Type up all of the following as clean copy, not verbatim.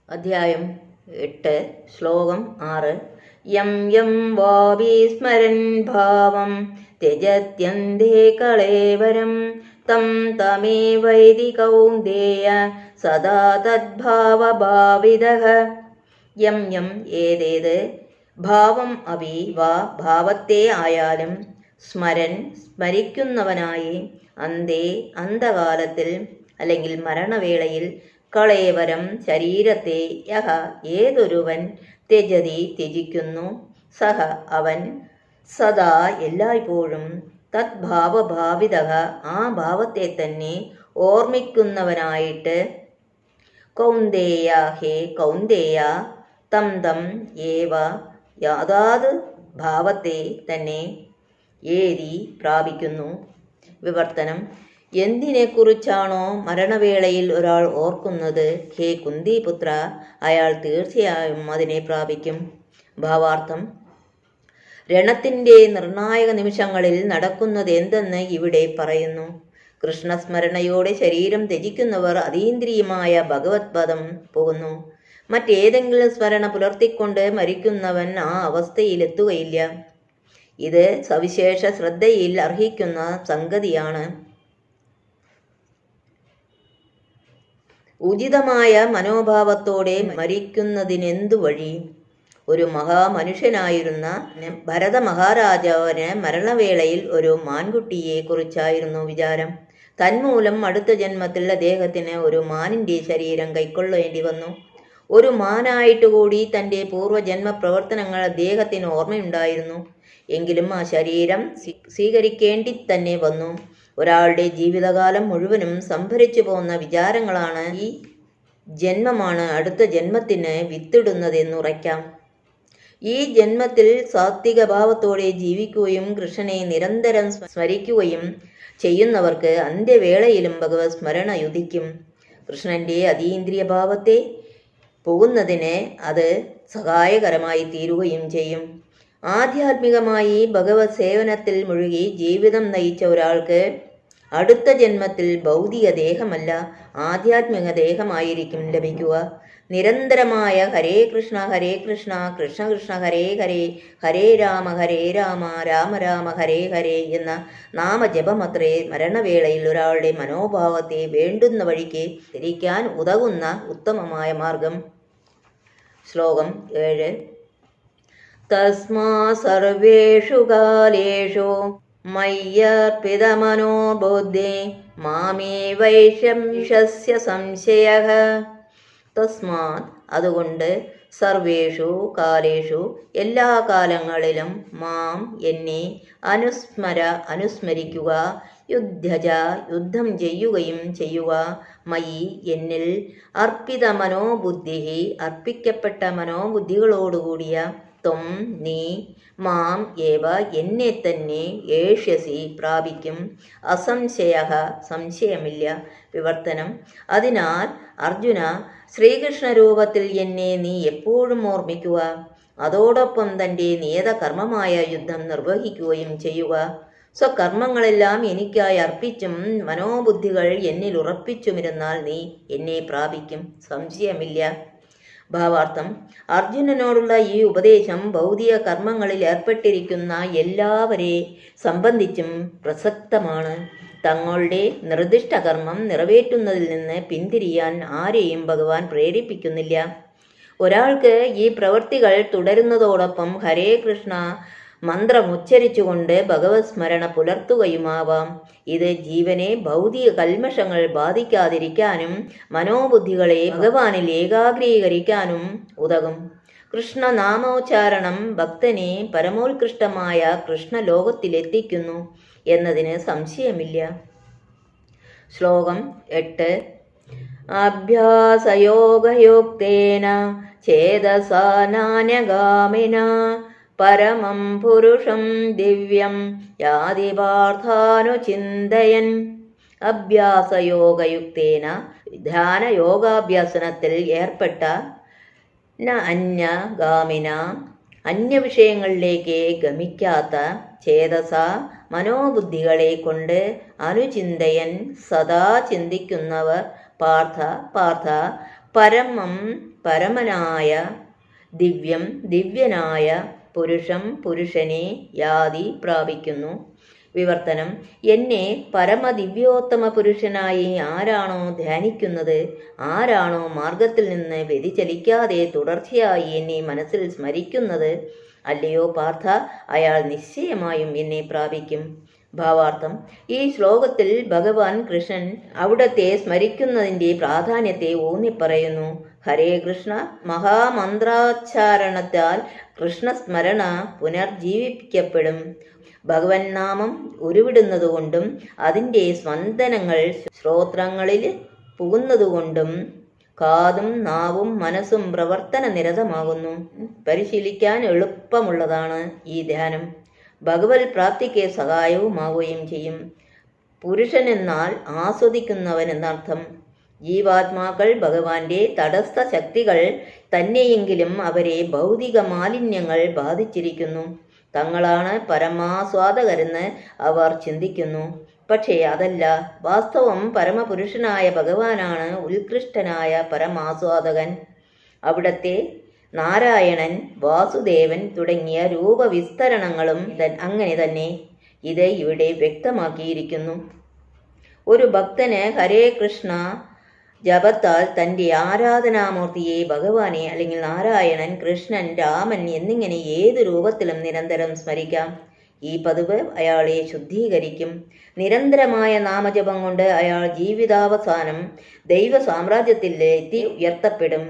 അധ്യായം 8 ശ്ലോകം 6. യം യം വാവിസ്മരൻ ഭാവം ത്യജത്യന്തേ കളേവരം തം തമേവൈതി കൗന്ദേയ സദാ തദ്ഭാവഭാവിതഃ. യം യം ഏതേത് ഭാവം അപി വാ ഭാവത്തെ ആയാലും സ്മരൻ സ്മരിക്കുന്നവനായി അന്തേ അന്തകാലത്തിൽ അല്ലെങ്കിൽ മരണവേളയിൽ കളേവരം ശരീരത്തെ യഹ ഏതൊരുവൻ ത്യജതി ത്യജിക്കുന്നു സഹ അവൻ സദാ എല്ലായ്പ്പോഴും തദ്ഭാവഭാവിത ആ ഭാവത്തെ തന്നെ ഓർമ്മിക്കുന്നവനായിട്ട് കൗന്ദേയ ഹേ കൗന്ദേയ തം തം ഏവ യാതാത് ഭാവത്തെ തന്നെ ഏതി പ്രാപിക്കുന്നു. വിവർത്തനം: എന്തിനെക്കുറിച്ചാണോ മരണവേളയിൽ ഒരാൾ ഓർക്കുന്നത്, ഹേ കുന്തിപുത്ര, അയാൾ തീർച്ചയായും അതിനെ പ്രാപിക്കും. ഭാവാർത്ഥം: രണത്തിൻ്റെ നിർണായക നിമിഷങ്ങളിൽ നടക്കുന്നത് എന്തെന്ന് ഇവിടെ പറയുന്നു. കൃഷ്ണസ്മരണയോടെ ശരീരം ത്യജിക്കുന്നവർ അതീന്ദ്രിയമായ ഭഗവത് പദം പോകുന്നു. മറ്റേതെങ്കിലും സ്മരണ പുലർത്തിക്കൊണ്ട് മരിക്കുന്നവൻ ആ അവസ്ഥയിലെത്തുകയില്ല. ഇത് സവിശേഷ ശ്രദ്ധയിൽ അർഹിക്കുന്ന സംഗതിയാണ്. ഉചിതമായ മനോഭാവത്തോടെ മരിക്കുന്നതിനെന്തു വഴി? ഒരു മഹാമനുഷ്യനായിരുന്ന ഭരത മഹാരാജാവിന് മരണവേളയിൽ ഒരു മാൻകുട്ടിയെ കുറിച്ചായിരുന്നു വിചാരം. തന്മൂലം അടുത്ത ജന്മത്തിൽ അദ്ദേഹത്തിന് ഒരു മാനിൻ്റെ ശരീരം കൈക്കൊള്ളേണ്ടി വന്നു. ഒരു മാനായിട്ടുകൂടി തൻ്റെ പൂർവ്വജന്മ പ്രവർത്തനങ്ങൾ അദ്ദേഹത്തിന് ഓർമ്മയുണ്ടായിരുന്നു. എങ്കിലും ആ ശരീരം സ്വീകരിക്കേണ്ടി തന്നെ വന്നു. ഒരാളുടെ ജീവിതകാലം മുഴുവനും സംഭരിച്ചു പോകുന്ന വിചാരങ്ങളാണ് ഈ ജന്മമാണ് അടുത്ത ജന്മത്തിന് വിത്തിടുന്നതെന്നുറയ്ക്കാം. ഈ ജന്മത്തിൽ സാത്വിക ഭാവത്തോടെ ജീവിക്കുകയും കൃഷ്ണനെ നിരന്തരം സ്മരിക്കുകയും ചെയ്യുന്നവർക്ക് അന്ത്യവേളയിലും ഭഗവത് സ്മരണ യുദിക്കും. കൃഷ്ണൻ്റെ അതീന്ദ്രിയ ഭാവത്തെ പോകുന്നതിന് അത് സഹായകരമായി തീരുകയും ചെയ്യും. ആധ്യാത്മികമായി ഭഗവത് സേവനത്തിൽ മുഴുകി ജീവിതം നയിച്ച ഒരാൾക്ക് അടുത്ത ജന്മത്തിൽ ഭൗതിക ദേഹമല്ല ആധ്യാത്മിക ദേഹമായിരിക്കും ലഭിക്കുക. നിരന്തരമായ ഹരേ കൃഷ്ണ കൃഷ്ണ കൃഷ്ണ ഹരേ ഹരേ ഹരേ രാമ രാമ രാമ ഹരേ ഹരേ എന്ന നാമജപമത്രേ മരണവേളയിൽ ഒരാളുടെ മനോഭാവത്തെ വേണ്ടുന്ന വഴിക്ക് തിരിക്കാൻ ഉതകുന്ന ഉത്തമമായ മാർഗം. ശ്ലോകം 7. തസ്മാ സർവേഷു കാലേഷു മയ്യർപ്പിതമനോ ബുദ്ധി മാമേ വൈഷംശസ്യ സംശയഃ. തസ്മാത് അതുകൊണ്ട് സർവേഷു കാലേഷു എല്ലാ കാലങ്ങളിലും മാം എന്നെ അനുസ്മരിക്കുക, യുദ്ധജ യുദ്ധം ചെയ്യുകയും ചെയ്യുക, മയി എന്നിൽ അർപ്പിത മനോബുദ്ധി അർപ്പിക്കപ്പെട്ട മനോബുദ്ധികളോടുകൂടിയ ത്വം നീ മാം ഏവ എന്നെ തന്നെ ഏഷ്യസി പ്രാപിക്കും, അസംശയ സംശയമില്ല. വിവർത്തനം: അതിനാൽ അർജുന, ശ്രീകൃഷ്ണ രൂപത്തിൽ എന്നെ നീ എപ്പോഴും ഓർമ്മിക്കുക. അതോടൊപ്പം തൻ്റെ നിയത കർമ്മമായ യുദ്ധം നിർവഹിക്കുകയും ചെയ്യുക. സ്വകർമ്മങ്ങളെല്ലാം എനിക്കായി അർപ്പിച്ചും മനോബുദ്ധികൾ എന്നിൽ ഉറപ്പിച്ചുമിരുന്നാൽ നീ എന്നെ പ്രാപിക്കും, സംശയമില്ല. ഭാവാർത്ഥം: അർജുനനോടുള്ള ഈ ഉപദേശം ഭൗതിക കർമ്മങ്ങളിൽ ഏർപ്പെട്ടിരിക്കുന്ന എല്ലാവരെ സംബന്ധിച്ചും പ്രസക്തമാണ്. തങ്ങളുടെ നിർദ്ദിഷ്ട കർമ്മം നിറവേറ്റുന്നതിൽ നിന്ന് പിന്തിരിയാൻ ആരെയും ഭഗവാൻ പ്രേരിപ്പിക്കുന്നില്ല. ഒരാൾക്ക് ഈ പ്രവൃത്തികൾ തുടരുന്നതോടൊപ്പം ഹരേ കൃഷ്ണ മന്ത്രമുച്ചരിച്ചുകൊണ്ട് ഭഗവത് സ്മരണ പുലർത്തുകയുമാവാം. ഇത് ജീവനെ ഭൗതിക കൽമഷങ്ങൾ ബാധിക്കാതിരിക്കാനും മനോബുദ്ധികളെ ഭഗവാനിൽ ഏകാഗ്രീകരിക്കാനും ഉതകും. കൃഷ്ണനാമോച്ചാരണം ഭക്തനെ പരമോത്കൃഷ്ടമായ കൃഷ്ണലോകത്തിലെത്തിക്കുന്നു എന്നതിന് സംശയമില്ല. ശ്ലോകം 8. അഭ്യാസയോഗയുക്തേന ചേതസാ നാന്യഗാമിന പരമം പുരുഷം ദിവ്യം യാതി പാർത്ഥാനുചിന്തയൻ. അഭ്യാസയോഗയുക്തേന ധ്യാനയോഗാഭ്യാസനത്തിൽ ഏർപ്പെട്ട അന്യഗാമിന അന്യവിഷയങ്ങളിലേക്ക് ഗമിക്കാത്ത ചേതസ മനോബുദ്ധികളെ കൊണ്ട് അനുചിന്തയൻ സദാ ചിന്തിക്കുന്നവർ പാർത്ഥ പരമം പരമനായ, ദിവ്യം ദിവ്യനായ പുരുഷം പുരുഷനെ യാതി പ്രാപിക്കുന്നു. വിവർത്തനം: എന്നെ പരമദിവ്യോത്തമ പുരുഷനായി ആരാണോ ധ്യാനിക്കുന്നത്, ആരാണോ മാർഗത്തിൽ നിന്ന് വ്യതിചലിക്കാതെ തുടർച്ചയായി എന്നെ മനസ്സിൽ സ്മരിക്കുന്നത്, അല്ലയോ പാർത്ഥ, അയാൾ നിശ്ചയമായും എന്നെ പ്രാപിക്കും. ഭാവാർത്ഥം: ഈ ശ്ലോകത്തിൽ ഭഗവാൻ കൃഷ്ണൻ അവിടത്തെ സ്മരിക്കുന്നതിൻ്റെ പ്രാധാന്യത്തെ ഊന്നിപ്പറയുന്നു. ഹരേ കൃഷ്ണ മഹാമന്ത്രോച്ചാരണത്താൽ കൃഷ്ണസ്മരണ പുനർജീവിപ്പിക്കപ്പെടും. ഭഗവൻ നാമം ഉരുവിടുന്നതുകൊണ്ടും അതിൻ്റെ സ്പന്ദനങ്ങൾ ശ്രോത്രങ്ങളിൽ പുകുന്നതുകൊണ്ടും കാതും നാവും മനസ്സും പ്രവർത്തന നിരതമാകുന്നു. പരിശീലിക്കാൻ എളുപ്പമുള്ളതാണ് ഈ ധ്യാനം. ഭഗവത് പ്രാപ്തിക്ക് സഹായവുമാവുകയും ചെയ്യും. പുരുഷനെന്നാൽ ആസ്വദിക്കുന്നവൻ എന്നർത്ഥം. ജീവാത്മാക്കൾ ഭഗവാന്റെ തടസ്ഥ ശക്തികൾ തന്നെയെങ്കിലും അവരെ ഭൗതിക മാലിന്യങ്ങൾ ബാധിച്ചിരിക്കുന്നു. തങ്ങളാണ് പരമാസ്വാദകരെന്ന് അവർ ചിന്തിക്കുന്നു. പക്ഷേ അതല്ല. വാസ്തവം പരമപുരുഷനായ ഭഗവാനാണ് ഉത്കൃഷ്ടനായ പരമാസ്വാദകൻ. അവിടത്തെ നാരായണൻ, വാസുദേവൻ തുടങ്ങിയ രൂപവിസ്തരണങ്ങളും അങ്ങനെ തന്നെ. ഇത് ഇവിടെ വ്യക്തമാക്കിയിരിക്കുന്നു. ഒരു ഭക്തന് ഹരേ കൃഷ്ണ ജപത്താൽ തൻ്റെ ആരാധനാമൂർത്തിയെ ഭഗവാനെ അല്ലെങ്കിൽ നാരായണൻ, കൃഷ്ണൻ, രാമൻ എന്നിങ്ങനെ ഏതു രൂപത്തിലും നിരന്തരം സ്മരിക്കാം. ഈ പതിവ് അയാളെ ശുദ്ധീകരിക്കും. നിരന്തരമായ നാമജപം കൊണ്ട് അയാൾ ജീവിതാവസാനം ദൈവ സാമ്രാജ്യത്തിൽ എത്തി ഉയർത്തപ്പെടും.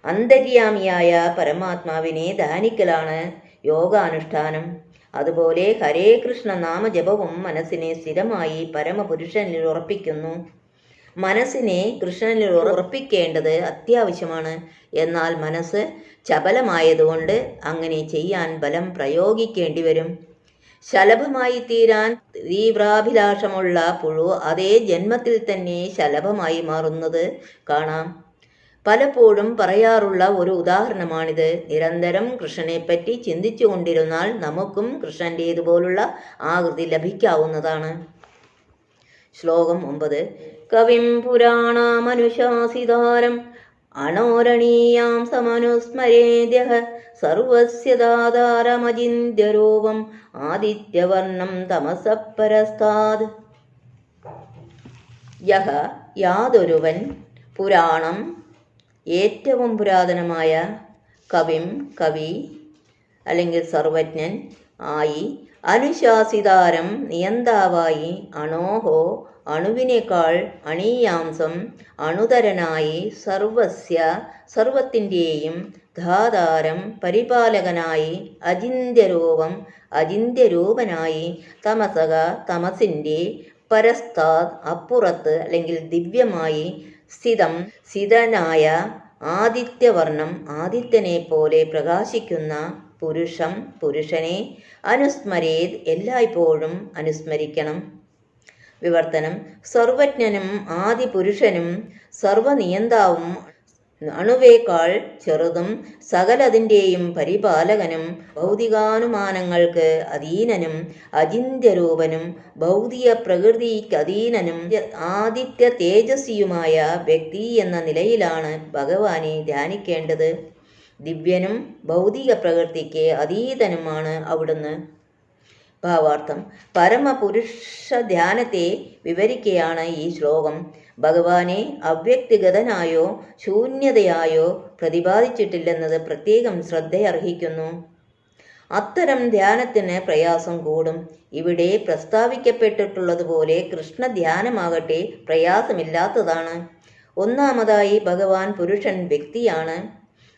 അന്തര്യാമിയായ പരമാത്മാവിനെ ധ്യാനിക്കലാണ് യോഗാനുഷ്ഠാനം. അതുപോലെ ഹരേ കൃഷ്ണ നാമജപവും മനസ്സിനെ സ്ഥിരമായി പരമപുരുഷനിൽ ഉറപ്പിക്കുന്നു. മനസ്സിനെ കൃഷ്ണനിൽ ഉറപ്പിക്കേണ്ടത് അത്യാവശ്യമാണ്. എന്നാൽ മനസ്സ് ചപലമായതുകൊണ്ട് അങ്ങനെ ചെയ്യാൻ ബലം പ്രയോഗിക്കേണ്ടി വരും. ശലഭമായി തീരാൻ തീവ്രാഭിലാഷമുള്ള പുഴു അതേ ജന്മത്തിൽ തന്നെ ശലഭമായി മാറുന്നത് കാണാം. പലപ്പോഴും പറയാറുള്ള ഒരു ഉദാഹരണമാണിത്. നിരന്തരം കൃഷ്ണനെപ്പറ്റി ചിന്തിച്ചു കൊണ്ടിരുന്നാൽ നമുക്കും കൃഷ്ണൻ്റേതുപോലുള്ള ആകൃതി ലഭിക്കാവുന്നതാണ്. ശ്ലോകം 9. കവിം പുരാണമനുശാസിതാരം അണോരണീയാം സമനുസ്മരേദ്യഃ സർവസ്യ ദാതാരമചിന്ത്യരൂപം ആദിത്യവർണം തമസഃ പരസ്താദ്. യഹ യാതൊരുവൻ പുരാണം ഏറ്റവും പുരാതനമായ, കവിം കവി അല്ലെങ്കിൽ സർവജ്ഞൻ ആയി, അനുശാസിതാരം നിയന്താവായി, അണോഹോ അണുവിനേക്കാൾ, അണീയാംസം അണുതരനായി, സർവസ്യ സർവത്തിൻ്റെയും, ധാതാരം പരിപാലകനായി, അചിന്ത്യരൂപം അചിന്ത്യരൂപനായി, തമസക തമസിൻ്റെ, പരസ്താദ് അപ്പുറത്ത് അല്ലെങ്കിൽ ദിവ്യമായി, സ്ഥിതം സ്ഥിതനായ, ആദിത്യവർണം ആദിത്യനെ പോലെ പ്രകാശിക്കുന്ന, പുരുഷം പുരുഷനെ, അനുസ്മരേത് എല്ലായ്പ്പോഴും അനുസ്മരിക്കണം. വിവർത്തനം: സർവജ്ഞനും ആദിപുരുഷനും സർവനിയന്താവും അണുവേക്കാൾ ചെറുതും സകലതിൻ്റെയും പരിപാലകനും ഭൗതികാനുമാനങ്ങൾക്ക് അധീനനും അചിന്ത്യരൂപനും ഭൗതിക പ്രകൃതിക്കധീനനും ആദിത്യ തേജസ്വിയുമായ വ്യക്തി എന്ന നിലയിലാണ് ഭഗവാനെ ധ്യാനിക്കേണ്ടത്. ദിവ്യനും ഭൗതിക പ്രകൃതിക്ക് അതീതനുമാണ് അവിടുന്ന്. ഭാവാർത്ഥം: പരമപുരുഷ ധ്യാനത്തെ വിവരിക്കുകയാണ് ഈ ശ്ലോകം. ഭഗവാനെ അവ്യക്തിഗതനായോ ശൂന്യതയായോ പ്രതിപാദിച്ചിട്ടില്ലെന്നത് പ്രത്യേകം ശ്രദ്ധയർഹിക്കുന്നു. അത്തരം ധ്യാനത്തിന് പ്രയാസം കൂടും. ഇവിടെ പ്രസ്താവിക്കപ്പെട്ടിട്ടുള്ളതുപോലെ കൃഷ്ണധ്യാനമാകട്ടെ പ്രയാസമില്ലാത്തതാണ്. ഒന്നാമതായി ഭഗവാൻ പുരുഷൻ വ്യക്തിയാണ്.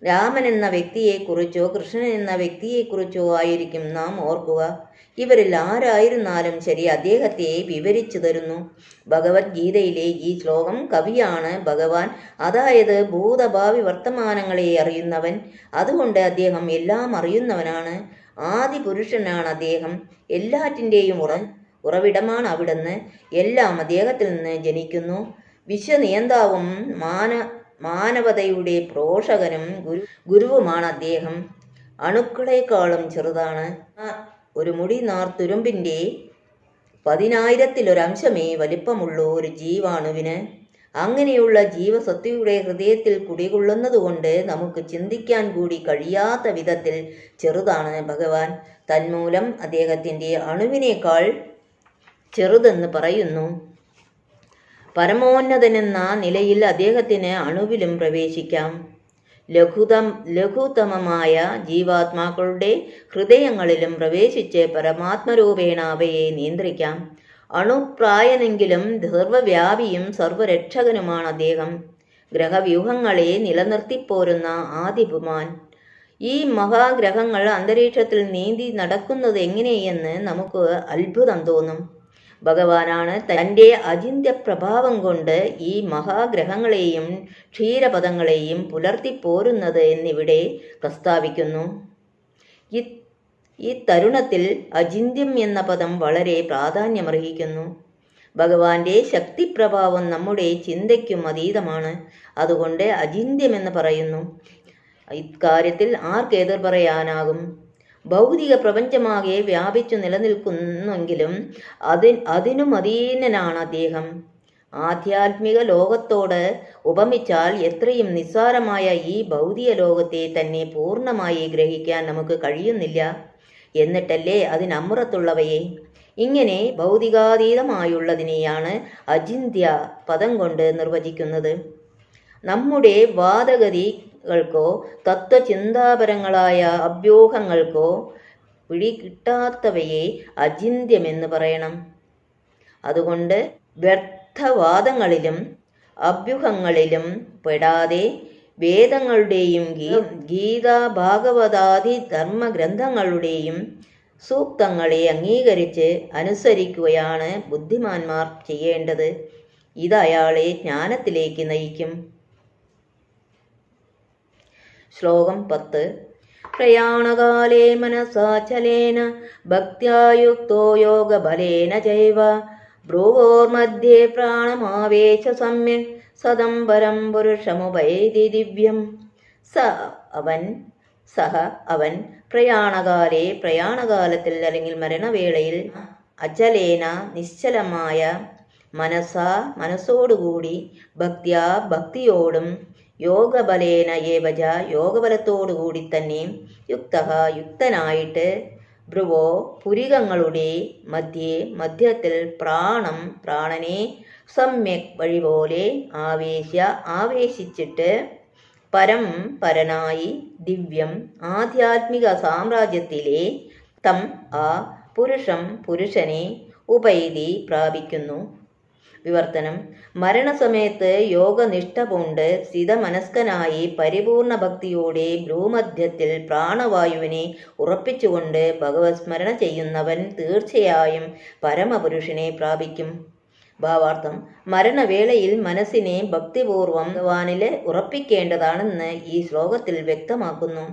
രാമൻ എന്ന വ്യക്തിയെക്കുറിച്ചോ കൃഷ്ണൻ എന്ന വ്യക്തിയെക്കുറിച്ചോ ആയിരിക്കും നാം ഓർക്കുക. ഇവരിൽ ആരായിരുന്നാലും ശരി, അദ്ദേഹത്തെ വിവരിച്ചു തരുന്നു. ഭഗവത്ഗീതയിലെ ഈ ശ്ലോകം കവിയാണ് ഭഗവാൻ, അതായത് ഭൂതഭാവി വർത്തമാനങ്ങളെ അറിയുന്നവൻ. അതുകൊണ്ട് അദ്ദേഹം എല്ലാം അറിയുന്നവനാണ്. ആദിപുരുഷനാണ് അദ്ദേഹം. എല്ലാറ്റിൻ്റെയും ഉറവിടമാണ് അവിടുന്ന്. എല്ലാം അദ്ദേഹത്തിൽ നിന്ന് ജനിക്കുന്നു. വിശ്വനിയന്താവും മാനവതയുടെ പോഷകനും ഗുരുവുമാണ് അദ്ദേഹം. അണുക്കളെക്കാളും ചെറുതാണ്. ഒരു മുടി നാർത്തുരുമ്പിൻ്റെ 10,000-ലൊരംശമേ വലിപ്പമുള്ളൂ ഒരു ജീവാണുവിന്. അങ്ങനെയുള്ള ജീവസത്വയുടെ ഹൃദയത്തിൽ കുടികൊള്ളുന്നതുകൊണ്ട് നമുക്ക് ചിന്തിക്കാൻ കൂടി കഴിയാത്ത വിധത്തിൽ ചെറുതാണ് ഭഗവാൻ. തന്മൂലം അദ്ദേഹത്തിൻ്റെ അണുവിനേക്കാൾ ചെറുതെന്ന് പറയുന്നു. പരമോന്നതനെന്ന നിലയിൽ അദ്ദേഹത്തിന് അണുവിലും പ്രവേശിക്കാം. ലഘുതമമായ ജീവാത്മാക്കളുടെ ഹൃദയങ്ങളിലും പ്രവേശിച്ച് പരമാത്മരൂപേണ അവയെ നിയന്ത്രിക്കാം. അണുപ്രായനെങ്കിലും സർവവ്യാപിയും സർവരക്ഷകനുമാണ് അദ്ദേഹം. ഗ്രഹവ്യൂഹങ്ങളെ നിലനിർത്തിപ്പോരുന്ന ആദിപുമാൻ. ഈ മഹാഗ്രഹങ്ങൾ അന്തരീക്ഷത്തിൽ നീന്തി നടക്കുന്നത് എങ്ങനെയെന്ന് നമുക്ക് അത്ഭുതം തോന്നും. ഭഗവാനാണ് തൻ്റെ അചിന്ത്യ പ്രഭാവം കൊണ്ട് ഈ മഹാഗ്രഹങ്ങളെയും ക്ഷീരപദങ്ങളെയും പുലർത്തിപ്പോരുന്നത് എന്നിവിടെ പ്രസ്താവിക്കുന്നു. ഈ തരുണത്തിൽ അചിന്ത്യം എന്ന പദം വളരെ പ്രാധാന്യമർഹിക്കുന്നു. ഭഗവാന്റെ ശക്തിപ്രഭാവം നമ്മുടെ ചിന്തയ്ക്കും അതീതമാണ്. അതുകൊണ്ട് അചിന്ത്യമെന്ന് പറയുന്നു. ഇക്കാര്യത്തിൽ ആർക്കെതിർ പറയാനാകും? ഭൗതിക പ്രപഞ്ചമാകെ വ്യാപിച്ചു നിലനിൽക്കുന്നെങ്കിലും അതിനും അധീനനാണ് അദ്ദേഹം. ആധ്യാത്മിക ലോകത്തോട് ഉപമിച്ചാൽ എത്രയും നിസ്സാരമായ ഈ ഭൗതിക ലോകത്തെ തന്നെ പൂർണ്ണമായി ഗ്രഹിക്കാൻ നമുക്ക് കഴിയുന്നില്ല. എന്നിട്ടല്ലേ അതിനപ്പുറത്തുള്ളവയെ. ഇങ്ങനെ ഭൗതികാതീതമായുള്ളതിനെയാണ് അചിന്ത്യ പദം കൊണ്ട് നിർവചിക്കുന്നത്. നമ്മുടെ വാദഗതികൾക്കോ തത്വചിന്താപരങ്ങളായ അഭ്യൂഹങ്ങൾക്കോ പിടികിട്ടാത്തവയെ അചിന്ത്യമെന്ന് പറയണം. അതുകൊണ്ട് വ്യർത്ഥവാദങ്ങളിലും അഭ്യൂഹങ്ങളിലും പെടാതെ വേദങ്ങളുടെയും ഗീതാ ഭാഗവതാദി ധർമ്മഗ്രന്ഥങ്ങളുടെയും സൂക്തങ്ങളെ അംഗീകരിച്ച് അനുസരിക്കുകയാണ് ബുദ്ധിമാന്മാർ ചെയ്യേണ്ടത്. ഇത് അയാളെ ജ്ഞാനത്തിലേക്ക് നയിക്കും. ശ്ലോകം 10. പ്രയാണകാലേ മനസാചലേന ഭക്ത്യായുക്തോ യോഗബലേന ചൈവ ഭ്രുവോർമധ്യേ പ്രാണമാവേശ സമ്യക് സദംബരം പുരുഷമുപൈതി ദിവ്യം. അവൻ പ്രയാണകാലേ പ്രയാണകാലത്തിൽ അല്ലെങ്കിൽ മരണവേളയിൽ അചലേന നിശ്ചലമായ മനസ്സോടുകൂടി ഭക്ത്യാ ഭക്തിയോടും യോഗബലേന ഏവജ യോഗബലത്തോടുകൂടി തന്നെ യുക്തനായിട്ട് ഭ്രുവോ പുരികങ്ങളുടെ മധ്യത്തിൽ പ്രാണനെ സമ്യക് വഴിപോലെ ആവേശിച്ചിട്ട് പരനായി ദിവ്യം ആധ്യാത്മിക സാമ്രാജ്യത്തിലെ പുരുഷനെ ഉപൈതി പ്രാപിക്കുന്നു. വിവർത്തനം. മരണസമയത്ത് യോഗനിഷ്ഠ പൂണ്ട് സ്ഥിതമനസ്കനായി പരിപൂർണ ഭക്തിയോടെ ഭ്രൂമധ്യത്തിൽ പ്രാണവായുവിനെ ഉറപ്പിച്ചുകൊണ്ട് ഭഗവത് സ്മരണ ചെയ്യുന്നവൻ തീർച്ചയായും പരമപുരുഷനെ പ്രാപിക്കും. ഭാവാർത്ഥം. മരണവേളയിൽ മനസ്സിനെ ഭക്തിപൂർവം ഭഗവാനിൽ ഉറപ്പിക്കേണ്ടതാണെന്ന് ഈ ശ്ലോകത്തിൽ വ്യക്തമാക്കുന്നു.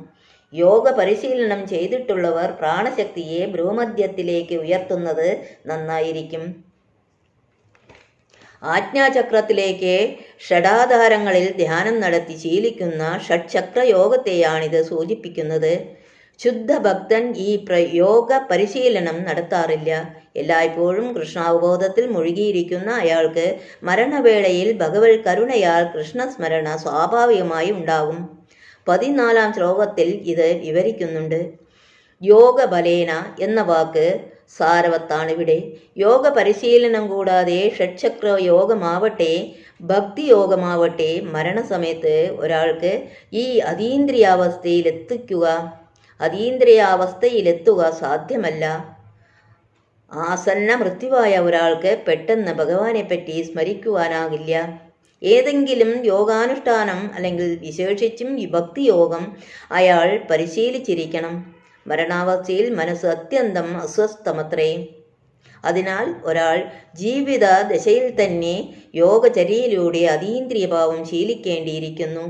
യോഗ പരിശീലനം ചെയ്തിട്ടുള്ളവർ പ്രാണശക്തിയെ ഭ്രൂമധ്യത്തിലേക്ക് ഉയർത്തുന്നത് നന്നായിരിക്കും. ആജ്ഞാചക്രത്തിലേക്ക് ഷഡാധാരങ്ങളിൽ ധ്യാനം നടത്തി ശീലിക്കുന്ന ഷഡ്ചക്ര യോഗത്തെയാണിത് സൂചിപ്പിക്കുന്നത്. ശുദ്ധഭക്തൻ ഈ യോഗ പരിശീലനം നടത്താറില്ല. എല്ലായ്പ്പോഴും കൃഷ്ണാവബോധത്തിൽ മുഴുകിയിരിക്കുന്ന അയാൾക്ക് മരണവേളയിൽ ഭഗവത് കരുണയാൽ കൃഷ്ണസ്മരണ സ്വാഭാവികമായി ഉണ്ടാകും. 14-ാം ശ്ലോകത്തിൽ ഇത് വിവരിക്കുന്നുണ്ട്. യോഗബലേന എന്ന വാക്ക് സാരവത്താണിവിടെ. യോഗ പരിശീലനം കൂടാതെ ഷഡ്ചക്ര യോഗമാവട്ടെ ഭക്തിയോഗമാവട്ടെ മരണസമയത്ത് ഒരാൾക്ക് ഈ അതീന്ദ്രിയാവസ്ഥയിലെത്തുക സാധ്യമല്ല. ആസന്ന മൃത്യുവായ ഒരാൾക്ക് പെട്ടെന്ന് ഭഗവാനെപ്പറ്റി സ്മരിക്കുവാനാകില്ല. ഏതെങ്കിലും യോഗാനുഷ്ഠാനം അല്ലെങ്കിൽ വിശേഷിച്ചും ഈ ഭക്തിയോഗം അയാൾ പരിശീലിച്ചിരിക്കണം. മരണാവസ്ഥയിൽ മനസ്സ് അത്യന്തം അസ്വസ്ഥമത്രേ. അതിനാൽ ഒരാൾ ജീവിത ദശയിൽ തന്നെ യോഗചര്യയിലൂടെ അതീന്ദ്രിയഭാവം ശീലിക്കേണ്ടിയിരിക്കുന്നു.